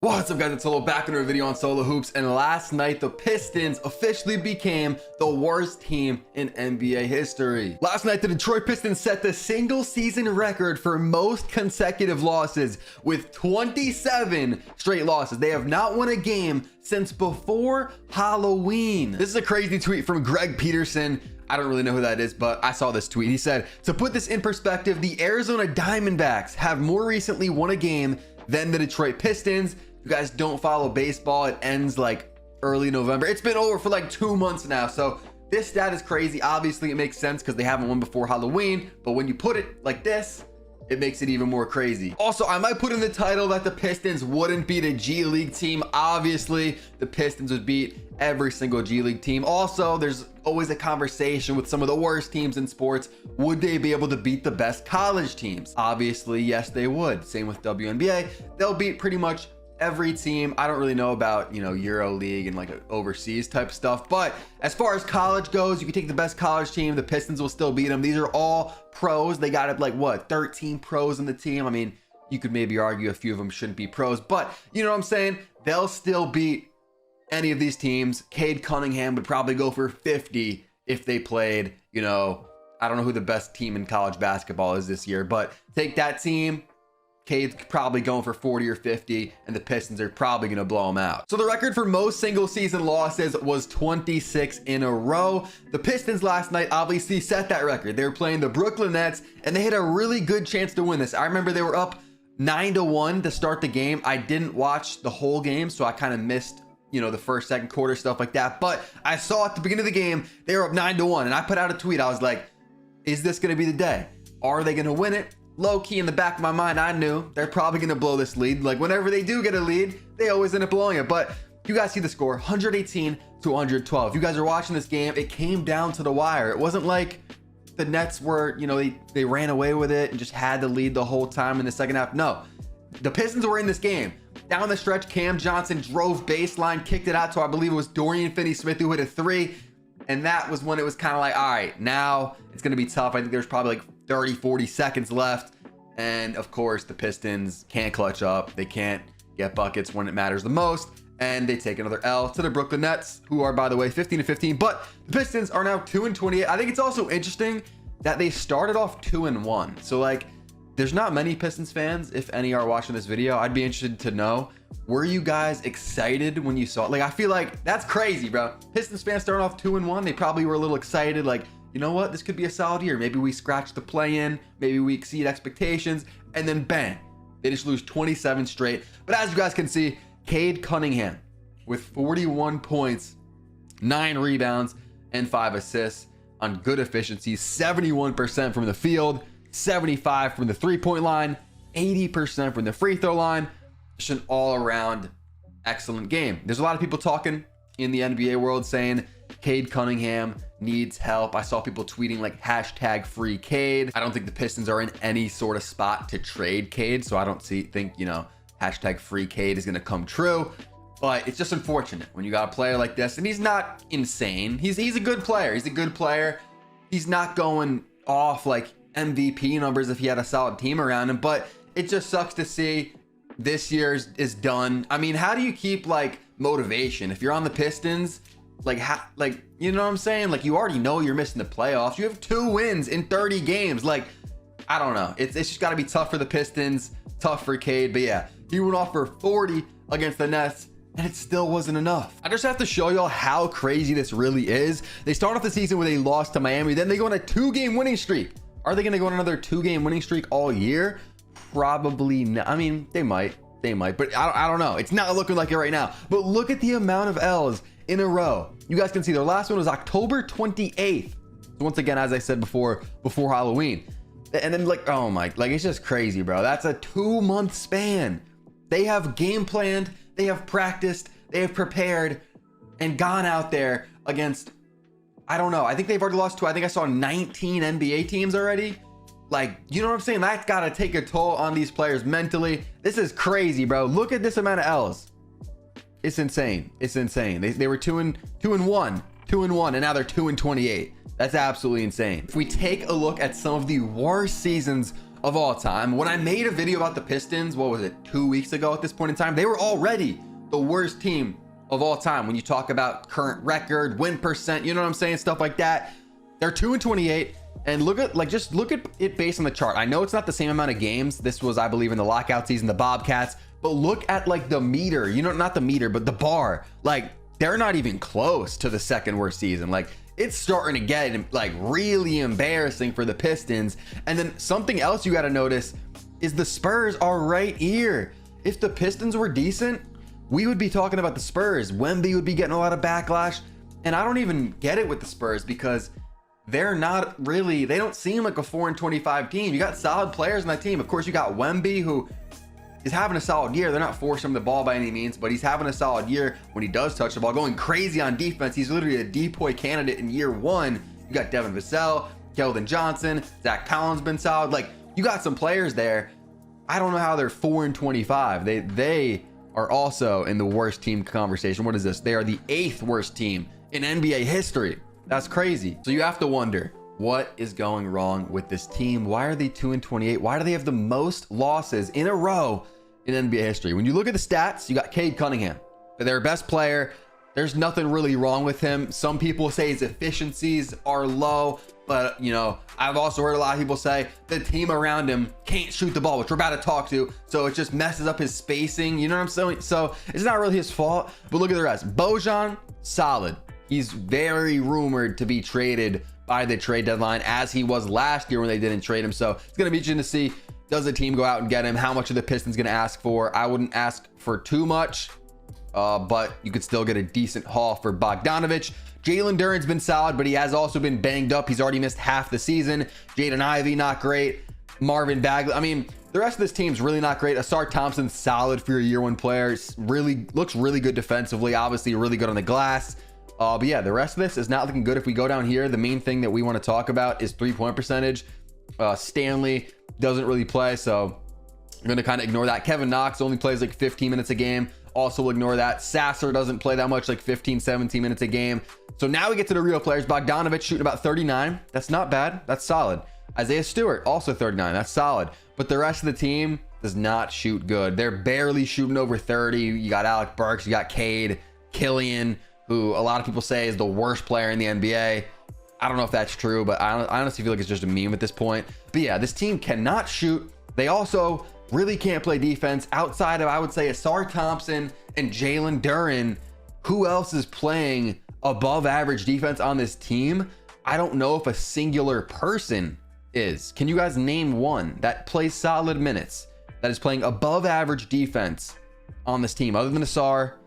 What's up, guys? It's Solo back in our video on Solo Hoops, and last night the Pistons officially became the worst team in NBA history. Last night the Detroit Pistons set the single season record for most consecutive losses with 27 straight losses. They have not won a game since before Halloween. This is a crazy tweet from Greg Peterson. I don't really know who that is, but I saw this tweet. He said, to put this in perspective, the Arizona Diamondbacks have more recently won a game than the Detroit Pistons. If you guys don't follow baseball, it ends like early November. It's been over for like 2 months now. So this stat is crazy. Obviously, it makes sense because they haven't won before Halloween. But when you put it like this, it makes it even more crazy. Also, I might put in the title that the Pistons wouldn't beat a G League team. Obviously, the Pistons would beat every single G League team. Also, there's always a conversation with some of the worst teams in sports. Would they be able to beat the best college teams? Obviously, yes, they would. Same with WNBA. They'll beat pretty much every team. I don't really know about, Euro League and like overseas type stuff, but as far as college goes, you can take the best college team, the Pistons will still beat them. These are all pros. They got like what, 13 pros in the team. I mean, you could maybe argue a few of them shouldn't be pros, but you know what I'm saying? They'll still beat any of these teams. Cade Cunningham would probably go for 50 if they played, I don't know who the best team in college basketball is this year, but take that team, Cade's probably going for 40 or 50, and the Pistons are probably going to blow them out. So the record for most single season losses was 26 in a row. The Pistons last night obviously set that record. They were playing the Brooklyn Nets, and they had a really good chance to win this. I remember they were up 9-1 to start the game. I didn't watch the whole game, so I kind of missed the first, second quarter, stuff like that. But I saw at the beginning of the game, they were up 9-1, and I put out a tweet. I was like, is this going to be the day? Are they going to win it? Low key in the back of my mind, I knew they're probably going to blow this lead. Like whenever they do get a lead, they always end up blowing it. But you guys see the score, 118 to 112. You guys are watching this game. It came down to the wire. It wasn't like the Nets were, they ran away with it and just had the lead the whole time in the second half. No, the Pistons were in this game. Down the stretch, Cam Johnson drove baseline, kicked it out to, I believe it was Dorian Finney-Smith who hit a three. And that was when it was kind of like, all right, now it's going to be tough. I think there's probably like 30, 40 seconds left. And of course, the Pistons can't clutch up. They can't get buckets when it matters the most. And they take another L to the Brooklyn Nets, who are, by the way, 15-15. But the Pistons are now 2-28. I think it's also interesting that they started off 2-1. So like, there's not many Pistons fans, if any, are watching this video. I'd be interested to know, were you guys excited when you saw it? Like, I feel like that's crazy, bro. Pistons fans starting off 2-1. They probably were a little excited, like, you know what? This could be a solid year. Maybe we scratch the play-in. Maybe we exceed expectations. And then bang, they just lose 27 straight. But as you guys can see, Cade Cunningham with 41 points, 9 rebounds, and 5 assists on good efficiency. 71% from the field, 75 from the three-point line, 80% from the free throw line. Just an all-around excellent game. There's a lot of people talking in the NBA world saying Cade Cunningham needs help. I saw people tweeting like hashtag free Cade. I don't think the Pistons are in any sort of spot to trade Cade, so I don't think hashtag free Cade is going to come true. But it's just unfortunate when you got a player like this, and he's not insane. He's a good player. He's a good player. He's not going off like MVP numbers if he had a solid team around him, but it just sucks to see this year is done. I mean, how do you keep like motivation if you're on the Pistons? You know what I'm saying? Like, you already know you're missing the playoffs. You have 2 wins in 30 games. Like, I don't know. It's just got to be tough for the Pistons, tough for Cade. But yeah, he went off for 40 against the Nets, and it still wasn't enough. I just have to show y'all how crazy this really is. They start off the season with a loss to Miami. Then they go on a 2-game winning streak. Are they going to go on another 2-game winning streak all year? Probably not. I mean, they might, but I don't know. It's not looking like it right now. But look at the amount of L's in a row. You guys can see their last one was October 28th. So once again, as I said before Halloween. And then like, oh my, like it's just crazy, bro. That's a 2-month span. They have game planned, they have practiced, they have prepared, and gone out there against, I don't know. I think they've already lost 2. I think I saw 19 NBA teams already. Like, you know what I'm saying? That's got to take a toll on these players mentally. This is crazy, bro. Look at this amount of L's. It's insane. It's insane. They were 2-1, and now they're 2-28. That's absolutely insane. If we take a look at some of the worst seasons of all time. When I made a video about the Pistons, what was it, 2 weeks ago at this point in time, they were already the worst team of all time. When you talk about current record, win percent, you know what I'm saying, stuff like that. They're 2-28, and look at, like, just look at it based on the chart. I know it's not the same amount of games. This was, I believe, in the lockout season, the Bobcats, but look at, like, the meter, you know, not the meter, but the bar. Like, they're not even close to the second worst season. Like, it's starting to get, like, really embarrassing for the Pistons. And then something else you got to notice is the Spurs are right here. If the Pistons were decent, we would be talking about the Spurs. Wemby would be getting a lot of backlash. And I don't even get it with the Spurs because they're not really, they don't seem like a 4-25 team. You got solid players on that team. Of course, you got Wemby, who is having a solid year. They're not forcing him the ball by any means, but he's having a solid year when he does touch the ball, going crazy on defense. He's literally a DPOY candidate in year one. You got Devin Vassell, Keldon Johnson, Zach Collins been solid. Like, you got some players there. I don't know how they're 4-25. They are also in the worst team conversation. What is this? They are the 8th worst team in NBA history. That's crazy. So you have to wonder, what is going wrong with this team? Why are they 2-28? Why do they have the most losses in a row in NBA history? When you look at the stats, you got Cade Cunningham, their best player. There's nothing really wrong with him. Some people say his efficiencies are low, but, you know, I've also heard a lot of people say the team around him can't shoot the ball, which we're about to talk to. So it just messes up his spacing. You know what I'm saying? So it's not really his fault, but look at the rest. Bojan, solid. He's very rumored to be traded by the trade deadline, as he was last year when they didn't trade him. So it's going to be interesting to see, does the team go out and get him? How much are the Pistons going to ask for? I wouldn't ask for too much, but you could still get a decent haul for Bogdanovic. Jalen Duren's been solid, but he has also been banged up. He's already missed half the season. Jaden Ivey, not great. Marvin Bagley. I mean, the rest of this team's really not great. Asar Thompson, solid for your year one player. Really looks really good defensively. Obviously, really good on the glass. But yeah, the rest of this is not looking good. If we go down here, the main thing that we want to talk about is 3-point percentage. Stanley doesn't really play, so I'm going to kind of ignore that. Kevin Knox only plays like 15 minutes a game. Also will ignore that. Sasser doesn't play that much, like 15, 17 minutes a game. So now we get to the real players. Bogdanovic shooting about 39. That's not bad. That's solid. Isaiah Stewart, also 39. That's solid. But the rest of the team does not shoot good. They're barely shooting over 30. You got Alec Burks, you got Cade, Killian, who a lot of people say is the worst player in the NBA. I don't know if that's true, but I honestly feel like it's just a meme at this point. But yeah, this team cannot shoot. They also really can't play defense outside of, I would say, Asar Thompson and Jalen Duren. Who else is playing above average defense on this team? I don't know if a singular person is. Can you guys name one that plays solid minutes, that is playing above average defense on this team, other than Asar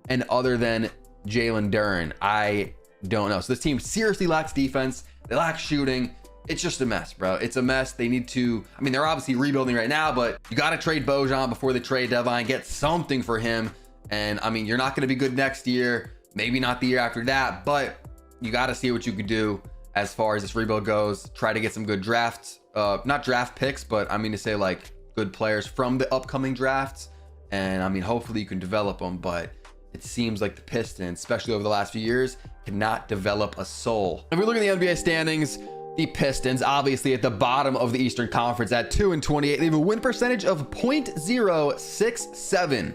and other than Jalen Duren? I don't know. So this team seriously lacks defense. They lack shooting. It's just a mess, bro. It's a mess. They need to, I mean, they're obviously rebuilding right now, but you got to trade Bojan before the trade deadline, get something for him. And I mean, you're not going to be good next year, maybe not the year after that, but you got to see what you could do as far as this rebuild goes. Try to get some good drafts, not draft picks, but I mean to say like good players from the upcoming drafts. And I mean, hopefully you can develop them, but it seems like the Pistons, especially over the last few years, cannot develop a soul. If we look at the NBA standings, the Pistons, obviously at the bottom of the Eastern Conference at 2-28. They have a win percentage of .067.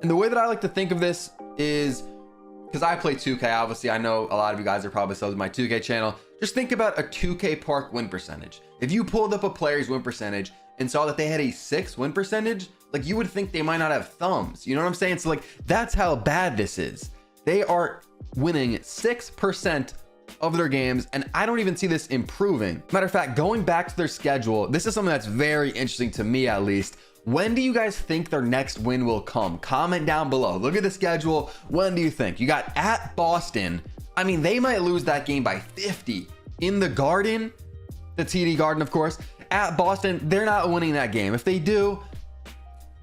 And the way that I like to think of this is, because I play 2K, obviously, I know a lot of you guys are probably subs to my 2K channel. Just think about a 2K Park win percentage. If you pulled up a player's win percentage and saw that they had a 6 win percentage, like, you would think they might not have thumbs. You know what I'm saying? So like, that's how bad this is. They are winning 6% of their games, and I don't even see this improving. Matter of fact, going back to their schedule, this is something that's very interesting to me, at least. When do you guys think their next win will come? Comment down below. Look at the schedule. When do you think? You got at Boston. I mean, they might lose that game by 50 in the Garden, the TD Garden, of course. At Boston, they're not winning that game. If they do,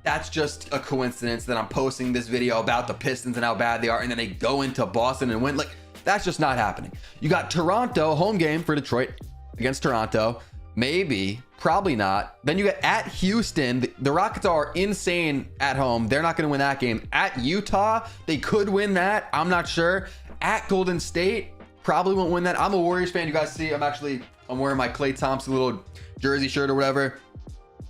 that's just a coincidence that I'm posting this video about the Pistons and how bad they are, and then they go into Boston and win. Like, that's just not happening. You got Toronto, home game for Detroit against Toronto. Maybe, probably not. Then you get at Houston. The Rockets are insane at home. They're not going to win that game. At Utah, they could win that. I'm not sure. At Golden State, probably won't win that. I'm a Warriors fan. You guys see, I'm wearing my Klay Thompson little jersey shirt or whatever.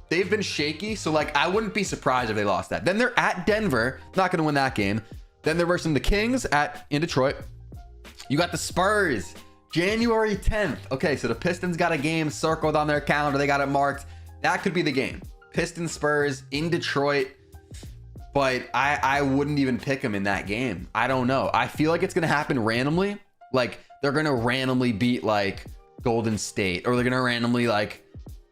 they've been shaky. So like, I wouldn't be surprised if they lost that. Then they're at Denver, not going to win that game. Then they're versus the Kings in Detroit. You got the Spurs, January 10th. Okay, so the Pistons got a game circled on their calendar. They got it marked. That could be the game. Pistons Spurs in Detroit. But I wouldn't even pick them in that game. I don't know. I feel like it's going to happen randomly. Like, they're going to randomly beat like Golden State, or they're going to randomly like,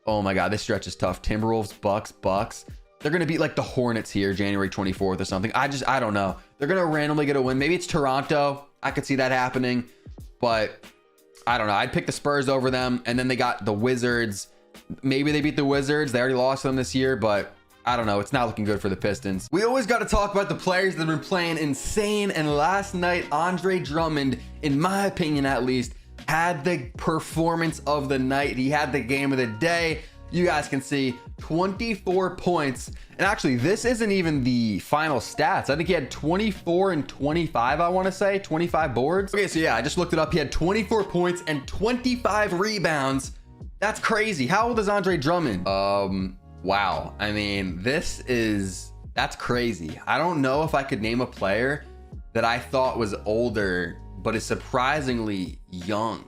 oh my God, this stretch is tough. Timberwolves, Bucks. They're going to beat like the Hornets here January 24th or something. I don't know. They're going to randomly get a win. Maybe it's Toronto. I could see that happening, but I don't know. I'd pick the Spurs over them. And then they got the Wizards. Maybe they beat the Wizards. They already lost them this year, but I don't know. It's not looking good for the Pistons. We always got to talk about the players that have been playing insane. And last night, Andre Drummond, in my opinion at least, had the performance of the night. He had the game of the day. You guys can see 24 points. And actually, this isn't even the final stats. I think he had 24 and 25, I want to say. 25 boards. Okay, so yeah, I just looked it up. He had 24 points and 25 rebounds. That's crazy. How old is Andre Drummond? Wow. I mean, that's crazy. I don't know if I could name a player that I thought was older, but is surprisingly young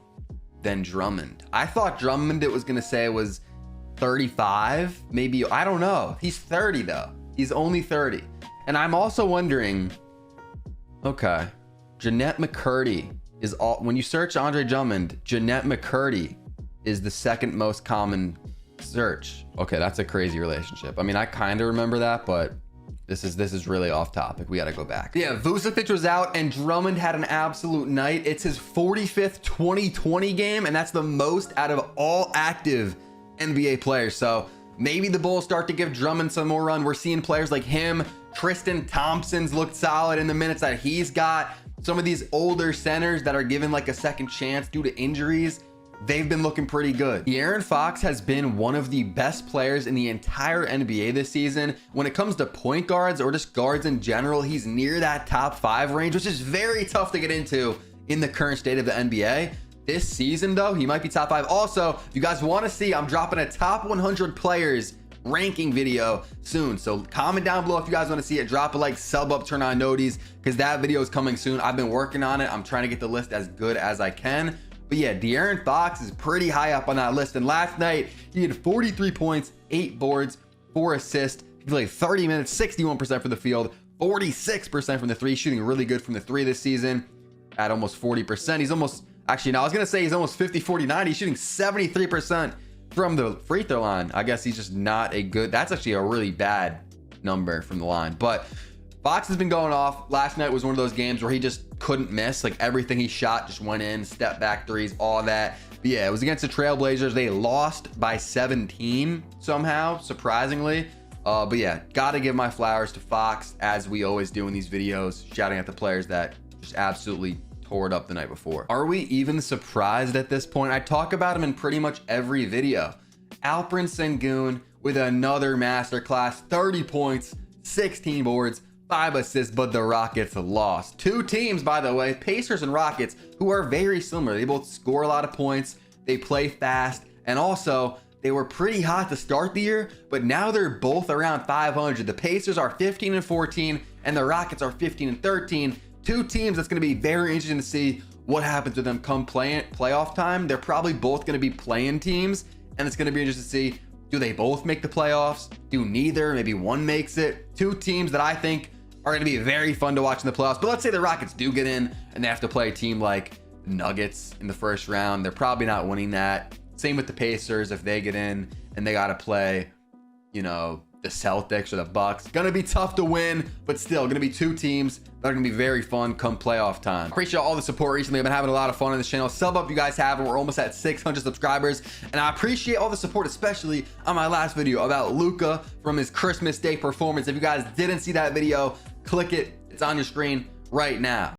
than Drummond. I thought Drummond, it was going to say was 35, maybe. I don't know. He's 30 though. He's only 30. And I'm also wondering, okay, Jeanette McCurdy is all, when you search Andre Drummond, Jeanette McCurdy is the second most common search. Okay, that's a crazy relationship. I mean, I kind of remember that, but this is really off topic. We got to go back. Yeah, Vucevic was out and Drummond had an absolute night. It's his 45th 2020 game, and that's the most out of all active NBA players. So maybe the Bulls start to give Drummond some more run. We're seeing players like him. Tristan Thompson's looked solid in the minutes that he's got. Some of these older centers that are given like a second chance due to injuries, they've been looking pretty good. DeAaron Fox has been one of the best players in the entire NBA this season. When it comes to point guards or just guards in general, he's near that top 5 range, which is very tough to get into in the current state of the NBA. This season though, he might be top 5. Also, if you guys want to see, I'm dropping a top 100 players ranking video soon. So comment down below if you guys want to see it. Drop a like, sub up, turn on noties, because that video is coming soon. I've been working on it. I'm trying to get the list as good as I can. But yeah, De'Aaron Fox is pretty high up on that list. And last night, he had 43 points, 8 boards, 4 assists. He played 30 minutes, 61% from the field, 46% from the 3, shooting really good from the 3 this season at almost 40%. He's almost, actually, now I was going to say he's almost 50, 40, 90. He's shooting 73% from the free throw line. I guess he's just not a good, that's actually a really bad number from the line. But Fox has been going off. Last night was one of those games where he just couldn't miss. Like everything he shot just went in, step back threes, all that. But yeah, it was against the Trailblazers. They lost by 17 somehow, surprisingly. But yeah, gotta give my flowers to Fox, as we always do in these videos, shouting at the players that just absolutely tore it up the night before. Are we even surprised at this point? I talk about him in pretty much every video. Alperen Sengun with another masterclass, 30 points, 16 boards, 5 assists, but the Rockets lost. 2 teams, by the way, Pacers and Rockets, who are very similar. They both score a lot of points, they play fast, and also they were pretty hot to start the year, but now they're both around 500. The Pacers are 15 and 14, and the Rockets are 15 and 13. 2 teams that's going to be very interesting to see what happens with them come playoff time. They're probably both going to be playing teams, and it's going to be interesting to see, do they both make the playoffs? Do neither? Maybe one makes it. 2 teams that I think are going to be very fun to watch in the playoffs. But let's say the Rockets do get in and they have to play a team like the Nuggets in the first round. They're probably not winning that. Same with the Pacers. If they get in and they got to play, you know, the Celtics or the Bucks, gonna be tough to win, but still gonna be 2 teams that are gonna be very fun come playoff time. Appreciate all the support recently. I've been having a lot of fun on this channel. Sub up if you guys haven't. We're almost at 600 subscribers, and I appreciate all the support, especially on my last video about Luka from his Christmas Day performance. If you guys didn't see that video, click it. It's on your screen right now.